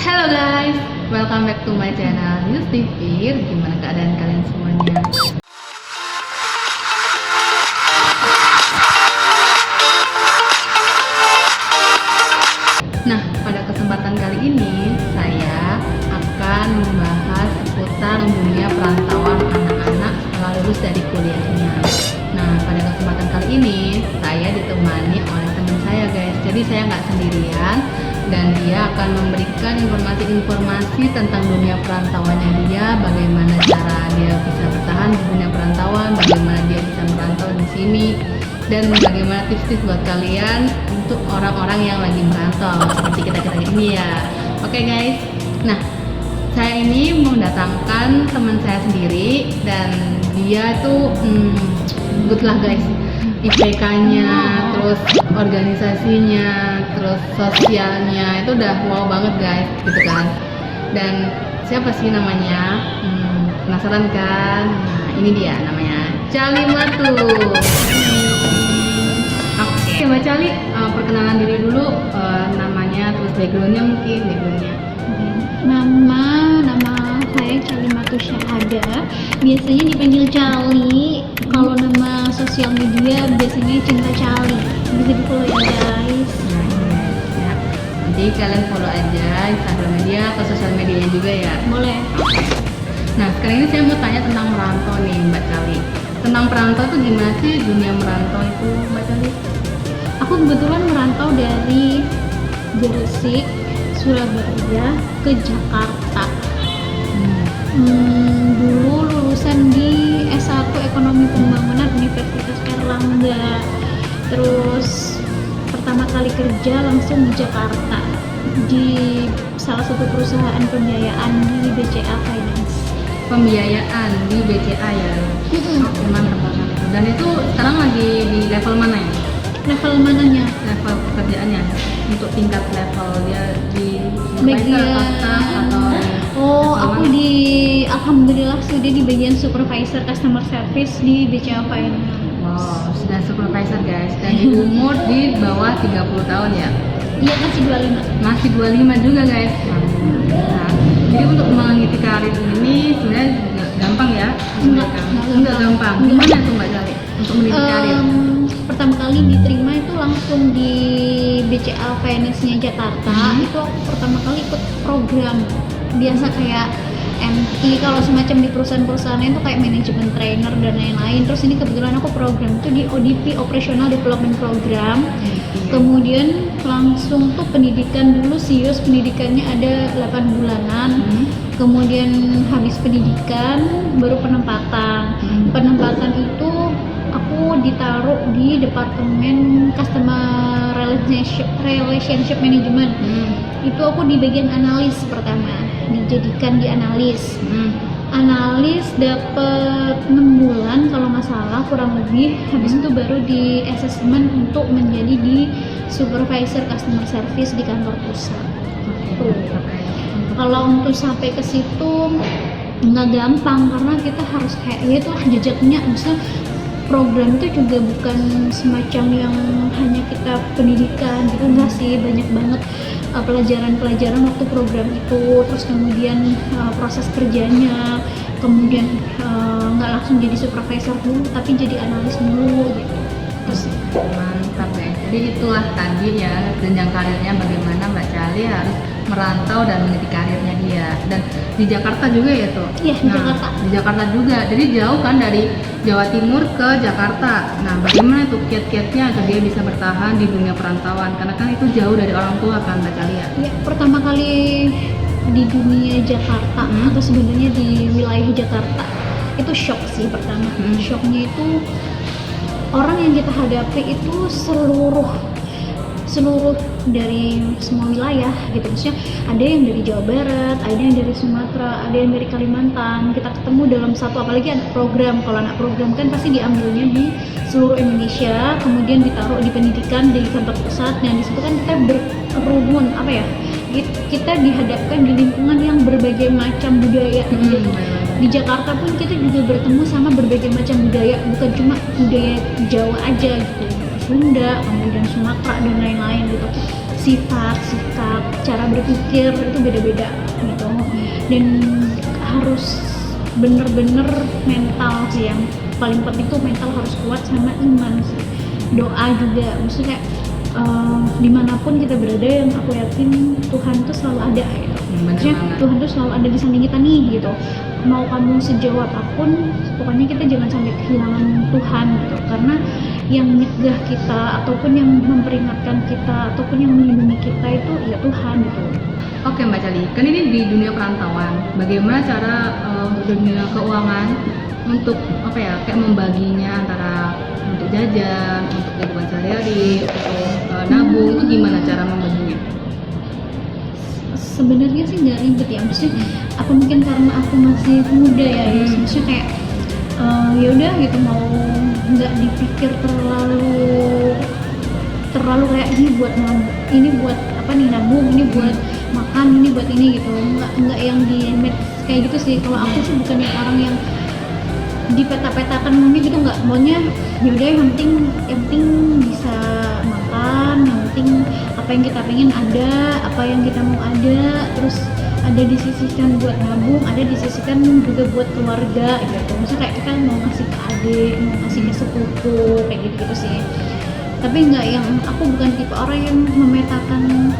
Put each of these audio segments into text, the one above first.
Hello guys, welcome back to my channel News TV. Gimana keadaan kalian semuanya? Nah, pada kesempatan kali ini saya akan membahas seputar dunia perantauan anak-anak setelah lulus dari kuliahnya. Nah, pada kesempatan kali ini saya ditemani oleh teman saya guys. Jadi saya nggak sendirian dan dia akan memberikan informasi-informasi tentang dunia perantauannya dia, bagaimana cara dia bisa bertahan di dunia perantauan, bagaimana dia bisa merantau di sini, dan bagaimana tips-tips buat kalian untuk orang-orang yang lagi merantau seperti kita ini ya. Oke guys, nah saya ini mendatangkan teman saya sendiri dan dia tuh good lah guys, IPK-nya, terus organisasinya, terus sosialnya itu udah wow banget guys, gitu kan. Dan siapa sih namanya? Penasaran kan? Nah, ini dia namanya Calimatu. Oke, Mbak Cali, perkenalan diri dulu, namanya, terus backgroundnya mungkin backgroundnya. Nama saya Calimatu Syahada, biasanya dipanggil Cali. Kalau nama sosial media biasanya Cinta Cali. Bisa di follow ya guys. Ya. Nanti kalian follow aja Instagram dia, ke sosial medianya juga ya. Boleh. Nah, sekarang ini saya mau tanya tentang merantau nih Mbak Cali. Tentang perantau itu gimana sih dunia merantau itu Mbak Cali? Aku kebetulan merantau dari Gresik, Surabaya ke Jakarta. Dulu lulusan di S1 Ekonomi Pembangunan Universitas Airlangga. Terus pertama kali kerja langsung di Jakarta di salah satu perusahaan pembiayaan di BCA Finance. Pembiayaan di BCA ya. Oke, mantap banget. Dan itu sekarang lagi di level mana ya? Level mananya? Level pekerjaannya untuk tingkat level dia di Bagian atau aku alhamdulillah sudah di bagian supervisor customer service di BCA Finance. Wow, sudah supervisor guys, dan di umur di bawah 30 tahun ya? Iya, masih 25. Masih 25 juga guys. Nah, jadi untuk mengikuti karir ini sebenarnya gampang ya? Enggak gampang. Gimana tuh Mbak Jali untuk meniti karir? Pertama kali diterima itu langsung di BCA Finance-nya Jakarta. Itu aku pertama kali ikut program biasa kayak MT, kalau semacam di perusahaan-perusahaan itu kayak manajemen trainer dan lain-lain. Terus ini kebetulan aku program itu di ODP, Operational Development Program. Kemudian langsung tuh pendidikan dulu, SIUS pendidikannya ada 8 bulanan. Kemudian habis pendidikan baru penempatan. Penempatan itu aku ditaruh di Departemen Customer Relationship Management. Itu aku di bagian analis pertama, dijadikan di analis. Analis dapat 6 bulan kalau nggak salah kurang lebih. Habis itu baru di assessment untuk menjadi di supervisor customer service di kantor pusat. Kalau untuk sampai ke situ nggak gampang karena kita harus kayak ya itu jejaknya, maksudnya program itu juga bukan semacam yang hanya kita pendidikan gitu, enggak sih, banyak banget pelajaran-pelajaran waktu program itu. Terus kemudian proses kerjanya, kemudian nggak langsung jadi supervisor dulu tapi jadi analis dulu gitu. Terus Mantap guys, jadi itulah tadi ya jenjang karirnya, bagaimana Mbak Cali harus merantau dan meniti karirnya dia. Dan di Jakarta juga ya tuh? Iya, di Jakarta. Di Jakarta juga, jadi jauh kan dari Jawa Timur ke Jakarta. Nah, bagaimana tuh kiat-kiatnya agar dia bisa bertahan di dunia perantauan? Karena kan itu jauh dari orang tua kan Mbak Cali ya? Iya, pertama kali di dunia Jakarta atau sebenarnya di wilayah Jakarta itu shock sih pertama. Shocknya itu orang yang kita hadapi itu seluruh dari semua wilayah gitu. Maksudnya ada yang dari Jawa Barat, ada yang dari Sumatera, ada yang dari Kalimantan. Kita ketemu dalam satu, apalagi anak program. Kalau anak program kan pasti diambilnya di seluruh Indonesia, kemudian ditaruh di pendidikan di kantor pusat. Dan di situ kan kita berkerumun, kita dihadapkan di lingkungan yang berbagai macam budaya gitu. Di Jakarta pun kita juga bertemu sama berbagai macam budaya, bukan cuma budaya Jawa aja gitu, Sunda, kemudian Sumatera dan lain-lain gitu. sifat, sikap, cara berpikir itu beda-beda gitu. Dan harus bener-bener mental sih, yang paling penting tuh mental harus kuat, sama iman sih. Doa juga, maksudnya kayak dimanapun kita berada, yang aku yakin Tuhan tuh selalu ada gitu. Maksudnya Tuhan tuh selalu ada di samping kita nih gitu. Mau kamu sejauh apapun, pokoknya kita jangan sampai kehilangan Tuhan gitu, karena yang menyegah kita ataupun yang memperingatkan kita ataupun yang melindungi kita itu ya Tuhan gitu. Oke Mbak Cali, kan ini di dunia perantauan, bagaimana cara dunia keuangan untuk apa ya, kayak membaginya antara untuk jajan, untuk kehidupan sehari-hari, untuk nabung, itu gimana cara membaginya? Sebenarnya sih nggak ribet ya, maksudnya apa mungkin karena aku masih muda ya, maksudnya kayak ya udah gitu, mau nggak dipikir terlalu kayak ini buat nabung, ini buat apa nih, nabung, ini buat makan, ini buat ini gitu, nggak yang di kayak gitu sih. Kalau aku sih bukan yang orang yang dipeta-petakan maunya gitu, nggak, maunya yaudah yang penting bisa makan, yang penting apa yang kita pengen ada, apa yang kita mau ada, terus ada disisihkan buat nabung, ada disisihkan juga buat keluarga gitu. Maksudnya kayak kita mau ngasih ke adik, mau ngasih ke sepupu, kayak gitu sih. Tapi nggak yang, aku bukan tipe orang yang memetakan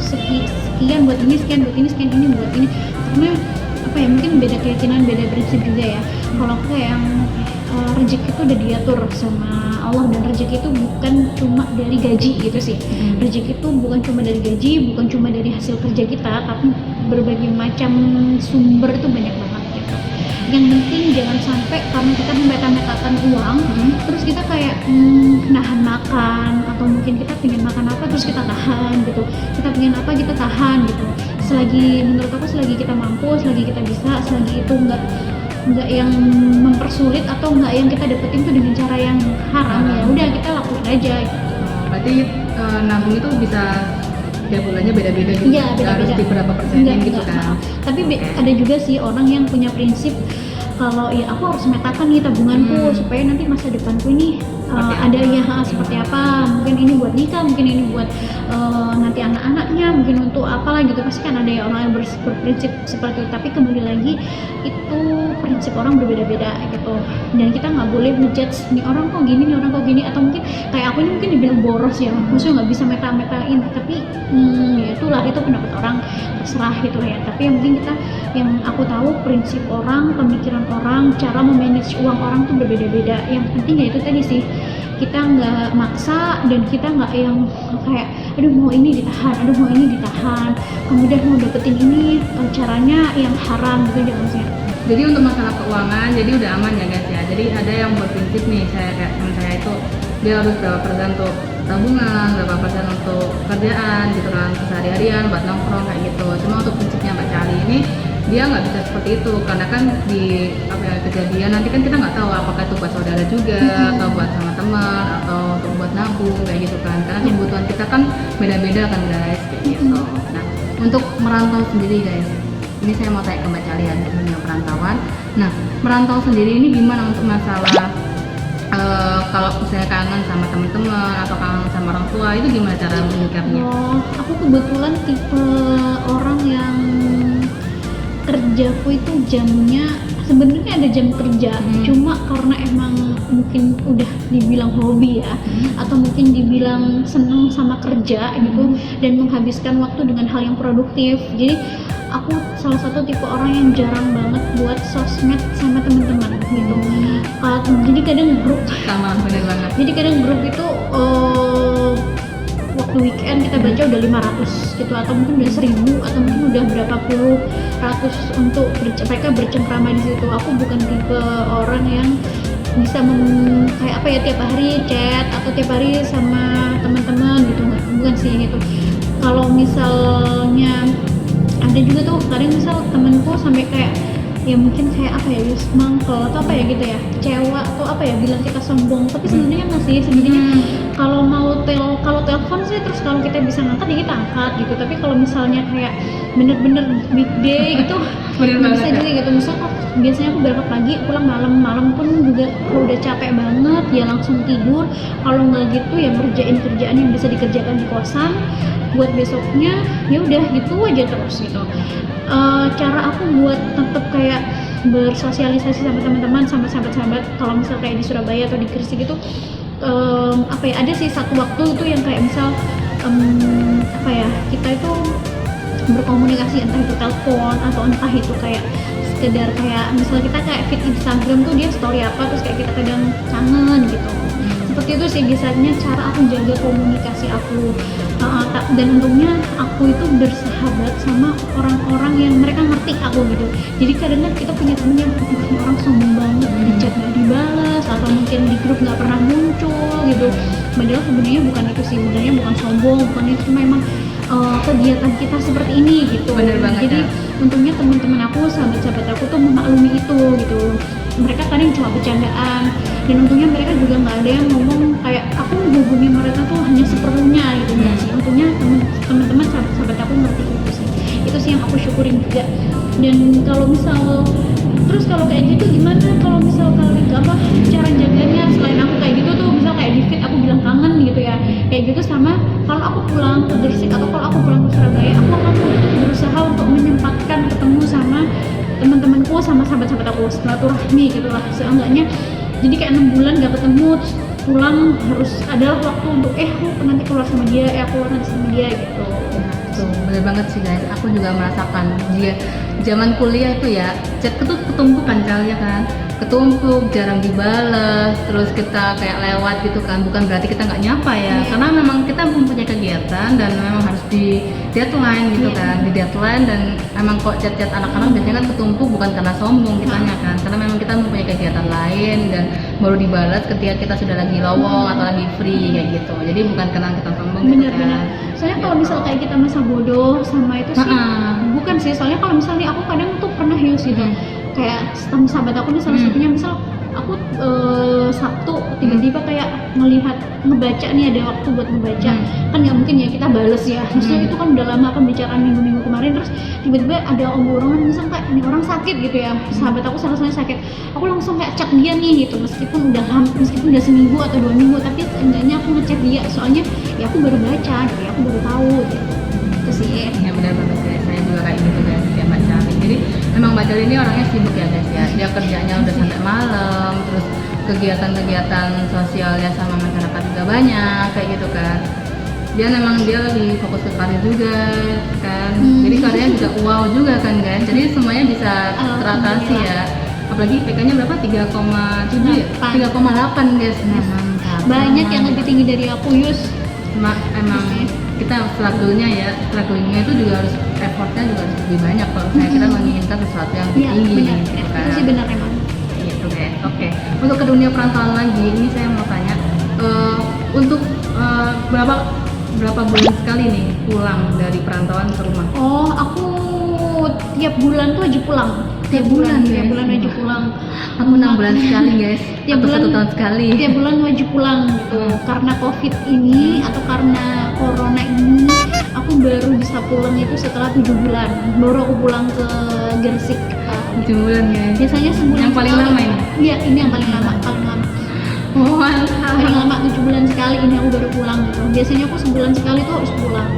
sekian buat ini, sekian buat ini, sekian ini buat ini, karena apa ya, mungkin beda keyakinan, beda prinsip juga ya. Kalau aku kayak yang rezeki itu udah diatur sama Allah, dan rezeki itu bukan cuma dari gaji gitu sih. Rezeki itu bukan cuma dari gaji, bukan cuma dari hasil kerja kita, tapi berbagai macam sumber itu banyak banget gitu. Yang penting jangan sampai karena kita memeta-metakan uang, terus kita kayak nahan makan, atau mungkin kita pengen makan apa terus kita tahan gitu, kita pengen apa kita tahan gitu. Menurut aku selagi kita mampu, selagi kita bisa, selagi itu nggak yang mempersulit atau nggak yang kita dapetin tuh dengan cara yang haram, ya udah kita lakuin aja gitu. Berarti nabung itu bisa tiap bulannya beda-beda gitu? Iya, beda-beda. Harus di berapa persenin gitu kan? Tapi ada juga sih orang yang punya prinsip kalau ya aku harus metakan nih tabunganku supaya nanti masa depanku ini ada ya seperti apa, mungkin ini buat nikah, mungkin ini buat nanti anak-anaknya, mungkin untuk apalah gitu. Pasti kan ada yang orang yang berprinsip seperti itu, tapi kembali lagi itu prinsip orang berbeda-beda gitu, dan kita nggak boleh ngejudge nih orang kok gini, nih orang kok gini, atau mungkin kayak aku ini mungkin dibilang boros ya, maksudnya nggak bisa meta-metain, tapi ya itulah, itu pendapat orang, terserah gitu ya. Tapi yang penting kita, yang aku tahu prinsip orang, pemikiran orang, cara memanage uang orang tuh berbeda-beda. Yang penting ya itu tadi sih, kita nggak maksa, dan kita nggak yang kayak aduh mau ini ditahan, aduh mau ini ditahan, kemudian mau dapetin ini caranya yang haram gitu, jangan sih. Jadi untuk masalah keuangan, jadi udah aman ya guys ya. Jadi ada yang berprinsip nih, kayak teman saya itu dia harus berapa persen untuk tabungan, berapa persen untuk kerjaan gitu kan, sehari-harian buat nongkrong kayak gitu. Cuma untuk prinsipnya Mbak Cali ini dia nggak bisa seperti itu, karena kan di apa ya, kejadian nanti kan kita nggak tahu apakah itu buat saudara juga atau buat sama teman atau untuk buat nabung kayak gitu kan, karena kebutuhan kita kan beda-beda kan guys kayak gitu. Nah untuk merantau sendiri guys, ini saya mau tanya ke Mbak Cali ya, dunia perantauan. Nah merantau sendiri ini gimana untuk masalah kalau misalnya kangen sama teman-teman atau kangen sama orang tua, itu gimana cara menyikapinya? Aku kebetulan tipe orang yang kerjaku itu jamnya sebenarnya ada jam kerja, cuma karena emang mungkin udah dibilang hobi ya, atau mungkin dibilang seneng sama kerja gitu, dan menghabiskan waktu dengan hal yang produktif. Jadi aku salah satu tipe orang yang jarang banget buat sosmed sama teman-teman gitu. Jadi kadang grup Sama, bener banget. Jadi kadang grup itu waktu weekend kita baca udah 500 gitu, atau mungkin udah 1000, atau mungkin udah berapa puluh ratus untuk mereka bercengkrama di situ. Aku bukan tipe orang yang bisa kayak apa ya, tiap hari chat atau tiap hari sama teman-teman gitu, bukan sih gitu. Kalau misalnya ada juga tuh kadang misal temenku sampai kayak ya mungkin kayak apa ya, mangkel atau apa ya gitu ya, kecewa atau apa ya, bilang kita sombong, tapi sebenarnya nggak sih, sebenarnya kalau telepon sih, terus kalau kita bisa ngangkat ya kita angkat gitu. Tapi kalau misalnya kayak bener-bener big day gitu nggak bisa juga gitu. Misalnya biasanya aku berangkat pagi, pulang malam pun juga kalau udah capek banget ya langsung tidur. Kalau nggak gitu ya kerjaan yang bisa dikerjakan di kosan buat besoknya ya udah gitu aja terus gitu. Cara aku buat tetap kayak bersosialisasi sama teman-teman, sama sahabat-sahabat kalau misal kayak di Surabaya atau di Gresik itu apa ya, ada sih satu waktu itu yang kayak misal apa ya, kita itu berkomunikasi entah itu telepon atau entah itu kayak sekedar kayak misal kita kayak feed Instagram tuh dia story apa terus kayak kita kadang kangen gitu. Seperti itu sih biasanya cara aku jaga komunikasi aku. Dan untungnya aku itu bersahabat sama orang-orang yang mereka ngerti aku gitu. Jadi kadang kan kita punya temen yang orang sombong banget, di chat nggak dibalas atau mungkin di grup nggak pernah muncul gitu. Padahal sebenarnya bukan itu sih, sebenarnya bukan sombong, bukan itu, memang kegiatan kita seperti ini gitu. Bener banget, jadi ya. untungnya teman-teman aku, sahabat-sahabat aku tuh memaklumi itu gitu. Mereka kadang cuma bercandaan, dan untungnya mereka juga nggak ada yang ngomong kayak aku menghubungi mereka tuh hanya seperlunya gitu. Nggak sih, untungnya teman-teman sahabat aku ngerti itu sih. Itu sih yang aku syukurin juga. Dan kalau misal terus kalau kayak gitu gimana kalau misal kalian apa cara jaganya selain aku kayak gitu tuh, misal kayak di feed aku bilang kangen gitu ya kayak gitu, sama kalau aku pulang ke Gresik atau kalau aku pulang ke Surabaya aku akan berusaha untuk menyempatkan ketemu sama teman-temanku, sama sahabat-sahabat aku, silaturahmi gitu lah seenggaknya. Jadi kayak 6 bulan gak ketemu terus pulang harus adalah waktu untuk aku nanti keluar sama dia, aku keluar nanti sama dia gitu. Tuh, bener banget sih guys, aku juga merasakan dia zaman kuliah itu ya, chat tuh ketumpuk kan ya kan, ketumpuk, jarang dibalas, terus kita kayak lewat gitu kan, bukan berarti kita nggak nyapa ya, karena memang kita mempunyai kegiatan dan memang harus di deadline gitu kan, di deadline, dan memang kok chat-chat anak-anak biasanya kan ketumpuk bukan karena sombong kitanya kan, karena memang kita mempunyai kegiatan lain dan baru dibalas ketika kita sudah lagi lowong atau lagi free kayak gitu, jadi bukan karena kita sombong gitu Bener-bener. kan. Soalnya kalau misal kayak kita masa bodoh sama itu sih bukan sih, soalnya kalau misalnya aku kadang tuh pernah use gitu kayak sama sahabat aku nih salah satunya, misal aku Sabtu tiba-tiba kayak ngebaca nih, ada waktu buat ngebaca kan nggak mungkin ya kita bales ya, maksudnya itu kan udah lama pembicaraan minggu-minggu kemarin, terus tiba-tiba ada omongan misal kayak ini orang sakit gitu ya, sahabat aku salah satunya sakit, aku langsung kayak chat dia nih gitu, meskipun udah seminggu atau 2 minggu, tapi seenggaknya aku ngechat dia, soalnya ya aku baru baca gitu ya, aku baru tahu gitu. Itu sih Ya benar banget guys, saya juga kayak gitu guys, kayak Mbak Cali. Jadi memang Mbak Cali ini orangnya sibuk ya guys ya, dia kerjanya udah sampai malam, terus kegiatan-kegiatan sosialnya sama masyarakat juga banyak kayak gitu kan. Dia lagi fokus ke karir juga kan, jadi karirnya juga wow juga kan guys, jadi semuanya bisa teratasi ya. Apalagi PK-nya berapa? 3,7 ya? 3,8 guys. Mantap. banyak yang lebih tinggi dari aku Yus. Emang kita struggle-nya itu juga harus effortnya juga harus lebih banyak kalau kita menginginkan sesuatu yang lebih tinggi benar. gitu kan. Itu sih benar emang. Gitu guys. Oke. Untuk ke dunia perantauan lagi, ini saya mau tanya untuk berapa bulan sekali nih pulang dari perantauan ke rumah? Oh, aku tiap bulan tuh aja pulang. Tiap bulan aja pulang. Aku 6 bulan sekali guys. Tiap atau bulan 1 tahun sekali. Tiap bulan wajib pulang gitu. Karena COVID ini atau karena corona ini, aku baru bisa pulang itu setelah 7 bulan. Baru aku pulang ke Gresik. 7 bulan guys. Biasanya sebulan Yang paling sekali. lama ini? Iya, ini yang paling lama. Oh, mantap. Paling lama 7 bulan sekali ini aku baru pulang gitu. Biasanya aku sebulan sekali tuh harus pulang.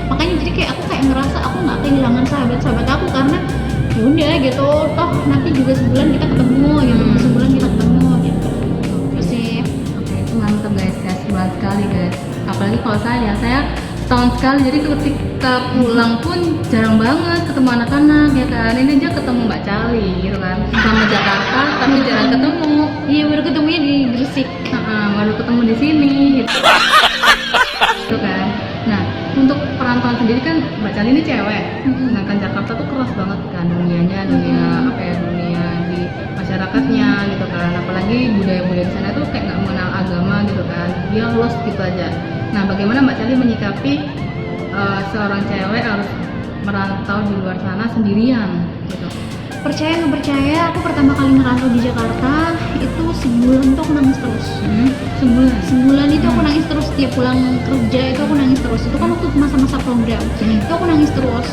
Makanya jadi kayak aku kayak ngerasa aku nggak kehilangan sahabat-sahabat aku, karena ya udah gitu, toh nanti juga sebulan kita ketemu gitu, sebulan kita ketemu gitu. Terus sih Oke, itu mantep guys, sebulan sekali guys. Apalagi kalau saya setahun sekali, jadi ketika pulang pun jarang banget ketemu anak-anak ya kan. Ini aja ketemu Mbak Cali gitu kan, sama Jakarta tapi jarang ketemu. iya, baru ketemunya di Gresik. Baru ketemu di sini gitu. Gitu kan. Nah, untuk perantauan sendiri kan Mbak Cali ini cewek, sedangkan Jakarta tuh keras banget kan dunia di masyarakatnya gitu kan, apalagi budaya-budaya di sana tuh kayak nggak mengenal agama gitu kan, dia lost gitu aja. Nah, bagaimana Mbak Cali menyikapi seorang cewek harus merantau di luar sana sendirian gitu? Percaya nggak percaya, aku pertama kali ngerantau di Jakarta itu sebulan tuh aku nangis terus. Sebulan itu aku nangis terus, tiap pulang kerja itu aku nangis terus. Itu kan waktu masa-masa program, itu aku nangis terus.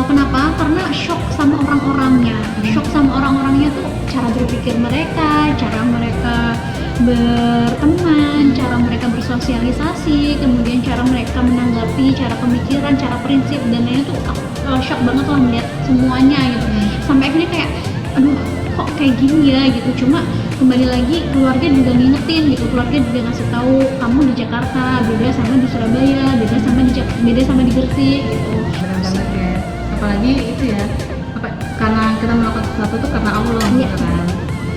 Kenapa? Karena shock sama orang-orangnya. Shock sama orang-orangnya tuh cara berpikir mereka, cara mereka berteman, cara mereka bersosialisasi, kemudian cara mereka menanggapi, cara pemikiran, cara prinsip dan lainnya tuh aku shock banget lah melihat semuanya gitu. Sampai akhirnya kayak aduh kok kayak gini ya gitu. Cuma kembali lagi keluarga juga ngingetin gitu, keluarga juga ngasih tahu kamu di Jakarta beda sama di Surabaya, beda sama di Gresik gitu. Benar banget ya, apalagi itu ya karena kita melakukan sesuatu itu karena Allah gitu kan,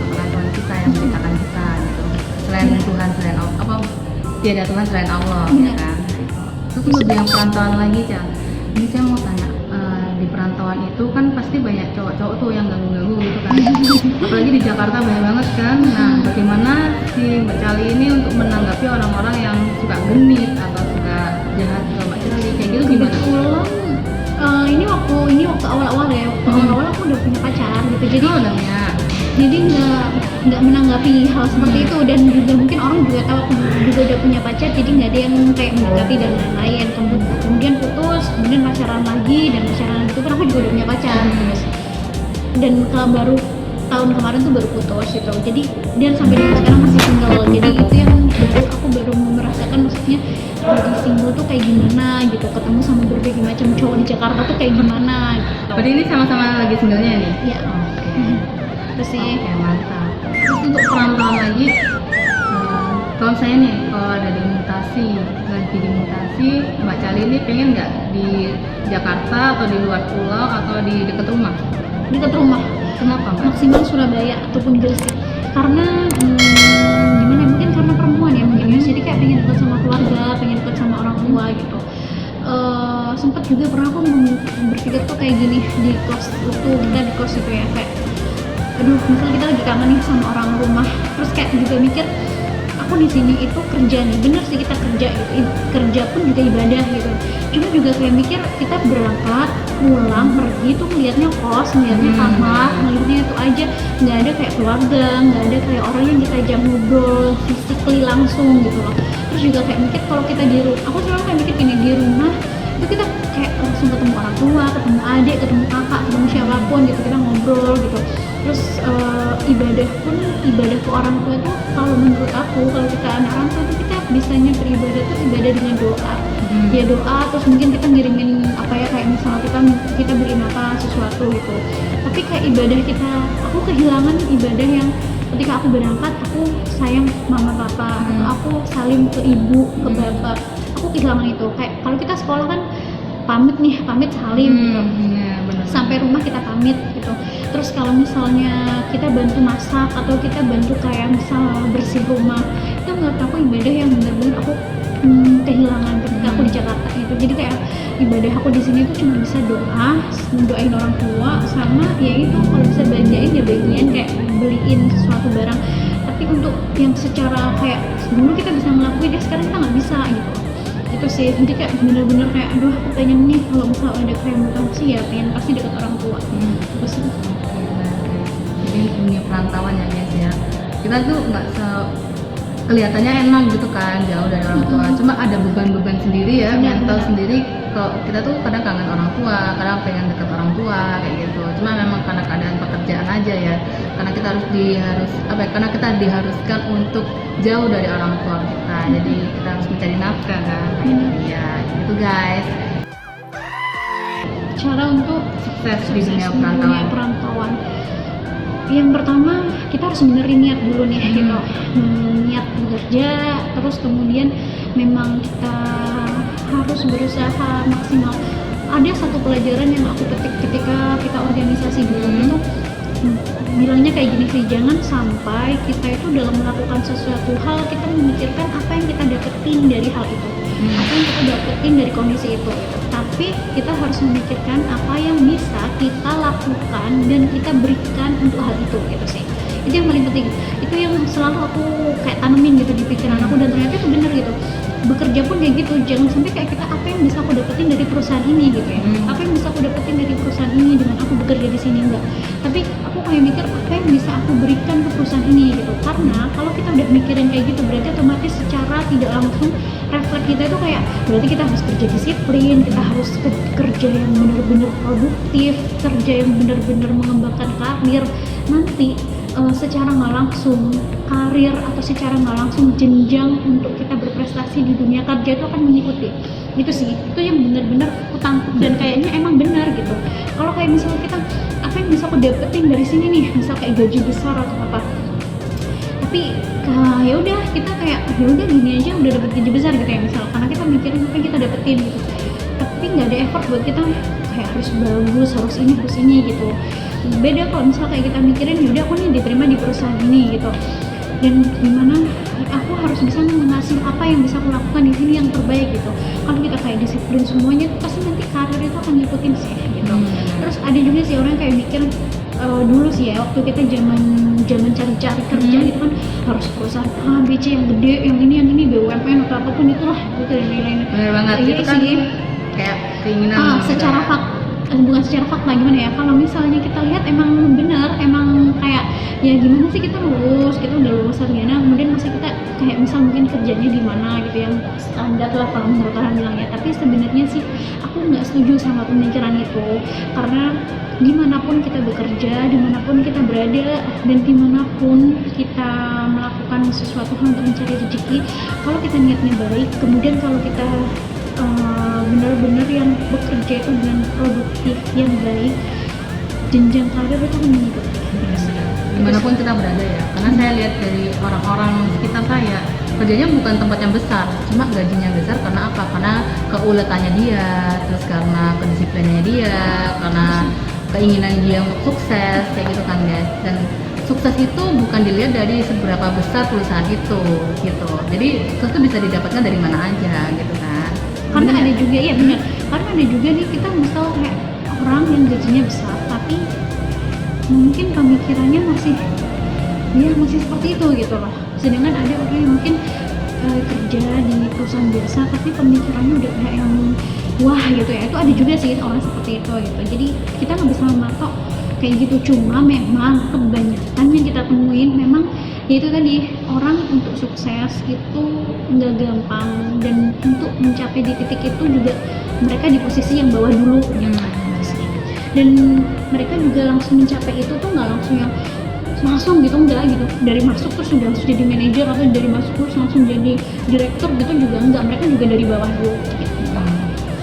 karena Tuhan kita yang menciptakan kita gitu, selain Tuhan, selain apa, tiada Tuhan selain Allah ya kan. Terus lebih yang perantauan lagi Cak, ini saya mau tanya, di perantauan itu kan pasti banyak cowok-cowok tuh yang ganggu-ganggu gitu kan, apalagi di Jakarta banyak banget kan. Nah bagaimana si Mbak Cali ini untuk menanggapi orang-orang yang suka genit atau suka jahat ke Mbak Cali kayak gitu gimana? Kebetulan ini waktu awal-awal ya, awal-awal aku udah punya pacar gitu, jadi nggak menanggapi hal seperti itu, dan juga mungkin orang juga tahu aku juga udah punya pacar, jadi nggak ada yang kayak mendekati dan lain-lain. Kemudian putus, kemudian pacaran lagi, dan pacaran lagi itu kan aku juga udah punya pacar terus, dan baru tahun kemarin tuh baru putus gitu, jadi dan sampai dengan sekarang masih single. Jadi itu yang aku baru merasakan, maksudnya jadi single tuh kayak gimana gitu, ketemu sama berbagai macam cowok di Jakarta tuh kayak gimana gitu. Berarti ini sama-sama lagi singlenya nih? Iya. Terus sih. Oke, mantap. Terus untuk perantauan lagi, kalau saya nih kalau ada lagi dimutasi, Mbak Cali ini pengen nggak di Jakarta atau di luar pulau atau di dekat rumah? Dekat rumah. Kenapa Mbak? Maksimal Surabaya ataupun Gresik. Karena gimana? Mungkin karena perempuan ya mungkin ya. Jadi kayak pengen dekat sama keluarga, pengen dekat sama orang tua gitu. Sempat juga pernah aku berpikir tuh kayak gini di kos, waktu kita di kos itu ya, kayak aduh misalnya kita lagi kangen nih sama orang rumah, terus kayak juga mikir aku di sini itu kerja nih, bener sih kita kerja gitu, kerja pun juga ibadah gitu. Cuma juga kayak mikir kita berangkat pulang pergi tuh ngeliatnya kos, ngeliatnya kamar, ngeliatnya itu aja, nggak ada kayak keluarga, nggak ada kayak orang yang kita ajak ngobrol physically langsung gitu loh. Terus juga kayak mikir kalau kita di rumah, aku selalu kayak mikir gini, di rumah itu kita kayak langsung ketemu orang tua, ketemu adik, ketemu kakak, ketemu siapapun gitu, kita ngobrol gitu. Terus ibadah ke orang tua itu kalau menurut aku, kalau kita anak orang tua itu kita bisanya beribadah tuh ibadah dengan doa. Ya doa, terus mungkin kita ngirimin apa ya, kayak misalnya kita beliin apa sesuatu gitu. Tapi kayak ibadah kita, aku kehilangan ibadah yang ketika aku berangkat aku sayang mama papa, atau aku salim ke ibu, ke bapak, aku kehilangan itu. Kayak kalau kita sekolah kan pamit salim gitu. Sampai rumah kita pamit gitu. Terus kalau misalnya kita bantu masak atau kita bantu kayak misal bersih rumah, itu menurut aku ibadah yang benar-benar aku kehilangan ketika aku di Jakarta itu. Jadi kayak ibadah aku di sini tuh cuma bisa doain orang tua, sama ya itu kalau bisa belanjain ya bagian kayak beliin sesuatu barang. Tapi untuk yang secara kayak dulu kita bisa ngelakuin, ya sekarang kita nggak bisa gitu. Itu sih, jadi kayak bener-bener kayak aduh aku pengen nih kalau misal ada kayak mutasi ya pengen pasti dekat orang tua. Terus jadi dunia perantauan ya guys ya, kita tuh nggak kelihatannya enak gitu kan, jauh dari orang tua, cuma ada beban-beban sendiri ya, mental sendiri. Kalau kita tuh kadang kangen orang tua, kadang pengen dekat orang tua kayak gitu, cuma memang karena keadaan pekerjaan aja ya, karena kita karena kita diharuskan untuk jauh dari orang tua kita, jadi kita harus mencari nafkah kan. Ya gitu guys, cara untuk sukses di dunia perantauan. Yang pertama kita harus benerin niat dulu nih gitu, niat bekerja, terus kemudian memang kita harus berusaha maksimal. Ada satu pelajaran yang aku petik ketika kita organisasi dulu itu bilangnya kayak gini sih, jangan sampai kita itu dalam melakukan sesuatu hal kita memikirkan apa yang kita dapetin dari hal itu, apa yang kita dapetin dari kondisi itu, tapi kita harus memikirkan apa yang bisa kita lakukan dan kita berikan untuk hal itu gitu sih. Itu yang paling penting, itu yang selalu aku kayak tanemin gitu di pikiran aku, dan ternyata itu bener gitu. Bekerja pun kayak gitu, jangan sampai kayak kita apa yang bisa aku dapetin dari perusahaan ini gitu ya, apa yang bisa aku dapetin dari perusahaan ini dengan aku bekerja di sini, enggak, tapi aku kayak mikir apa yang bisa aku berikan ke perusahaan ini gitu. Karena kalau kita udah mikirin kayak gitu, berarti otomatis secara tidak langsung refleks kita itu kayak berarti kita harus kerja disiplin, kita harus kerja yang benar-benar produktif, kerja yang benar-benar mengembangkan karir. Nanti secara nggak langsung karir atau secara nggak langsung jenjang untuk kita berprestasi di dunia kerja itu akan mengikuti. Itu sih, itu yang benar-benar aku tangkap dan kayaknya emang benar gitu. Kalau kayak misalnya kita apa yang bisa aku dapetin dari sini nih, misal kayak gaji besar atau apa, tapi ya udah kita kayak ya udah gini aja udah dapet gaji besar gitu ya misal, karena kita mikirin apa yang kita dapetin gitu, tapi nggak ada effort buat kita kayak harus bagus, harus ini gitu. Beda kalau misal kayak kita mikirin yaudah aku nih diterima di perusahaan ini gitu, dan gimana aku harus bisa menghasil apa yang bisa aku lakukan di sini yang terbaik gitu. Kalau kita kayak disiplin semuanya pasti nanti karir itu akan ngikutin sih gitu. Terus ada juga sih orang yang kayak mikir dulu sih ya waktu kita zaman cari-cari kerja gitu kan harus perusahaan A, B, C yang gede, yang ini BUMN atau apapun itulah itu dan lain-lain. Bener banget, Iya itu kan sih. kayak keinginan Secara bukan secara fakta gimana ya, kalau misalnya kita lihat emang benar, emang kayak ya gimana sih kita lulus, kita udah lulus sarjana, kemudian masa kita kayak misal mungkin kerjanya di mana gitu yang standar lah kalau menurut orang bilangnya. Tapi sebenarnya sih aku nggak setuju sama pemikiran itu, karena dimanapun kita bekerja, dimanapun kita berada, dan dimanapun kita melakukan sesuatu hal untuk mencari rezeki, kalau kita niatnya baik, kemudian kalau kita benar-benar yang bekerja itu dengan produktif yang baik, jenjang karir itu akan mengikuti. Dimanapun kita berada ya, karena saya lihat dari orang-orang sekitar saya kerjanya bukan tempat yang besar, cuma gajinya besar karena apa? Karena keuletannya dia, terus karena kedisiplinannya dia, karena keinginan dia untuk sukses kayak gitu kan guys. Dan sukses itu bukan dilihat dari seberapa besar perusahaan itu gitu, jadi sukses itu bisa didapatkan dari mana aja gitu kan. Karena ada juga ya benar, karena ada juga nih kita misal kayak orang yang gajinya besar tapi mungkin pemikirannya masih seperti itu gitu loh. Sedangkan ada orang yang mungkin kerja di perusahaan biasa tapi pemikirannya udah kayak yang wah gitu ya. Itu ada juga sih orang seperti itu gitu. Jadi kita nggak bisa mematok kayak gitu, cuma memang kebanyakan yang kita temuin memang yaitu tadi orang untuk sukses itu nggak gampang, dan untuk mencapai di titik itu juga mereka di posisi yang bawah dulu dan mereka juga langsung mencapai itu tuh nggak langsung gitu, enggak gitu dari masuk terus sudah langsung jadi manajer atau dari masuk terus langsung jadi direktur gitu juga enggak, mereka juga dari bawah dulu gitu.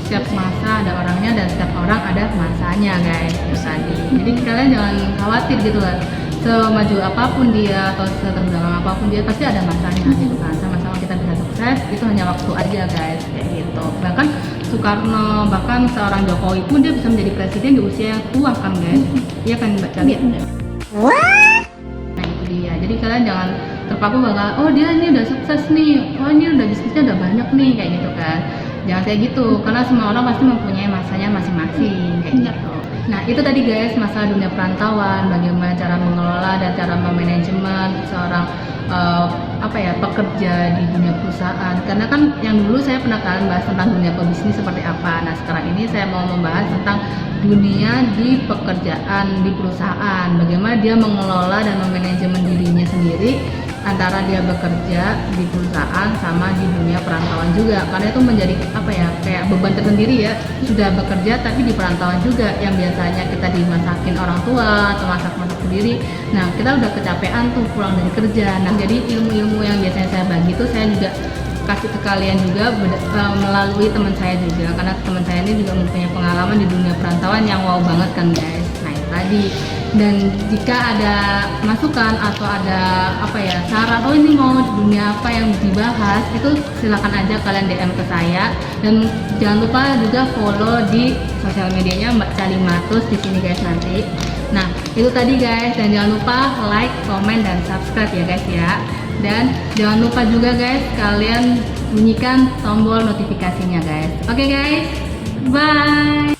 Setiap masa ada orangnya dan setiap orang ada masanya guys itu tadi. Jadi kalian jangan khawatir gitu lah, semaju apapun dia atau seterbelakang apapun dia pasti ada masanya gitu kan. Sama-sama kita bisa sukses itu hanya waktu aja guys kayak gitu. Bahkan Soekarno, bahkan seorang Jokowi pun dia bisa menjadi presiden di usia yang tua kan guys. Iya kan Mbak Cali? Iya benar. Nah itu dia, jadi kalian jangan terpaku bahwa oh dia ini udah sukses nih, oh ini udah bisnisnya udah banyak nih kayak gitu kan. Jangan kayak gitu, karena semua orang pasti mempunyai masanya masing-masing kayak gitu. Nah itu tadi guys masalah dunia perantauan, bagaimana cara mengelola dan cara memanajemen seorang pekerja di dunia perusahaan. Karena kan yang dulu saya pernah kalian bahas tentang dunia pebisnis seperti apa. Nah sekarang ini saya mau membahas tentang dunia di pekerjaan di perusahaan, bagaimana dia mengelola dan memanajemen dirinya sendiri antara dia bekerja di perusahaan sama di dunia perantauan juga, karena itu menjadi kayak beban tersendiri ya, sudah bekerja tapi di perantauan juga yang biasanya kita dimasakin orang tua atau masak sendiri. Nah kita udah kecapean tuh pulang dari kerja. Nah jadi ilmu-ilmu yang biasanya saya bagi itu saya juga kasih ke kalian juga melalui teman saya juga, karena teman saya ini juga mempunyai pengalaman di dunia perantauan yang wow banget kan guys. Nah itu tadi. Dan jika ada masukan atau ada saran, oh ini mau dunia apa yang dibahas, itu silakan aja kalian DM ke saya. Dan jangan lupa juga follow di sosial medianya Mbak Cali Matus di sini guys nanti. Nah itu tadi guys, dan jangan lupa like, comment, dan subscribe ya guys ya. Dan jangan lupa juga guys kalian bunyikan tombol notifikasinya guys. Oke guys, bye.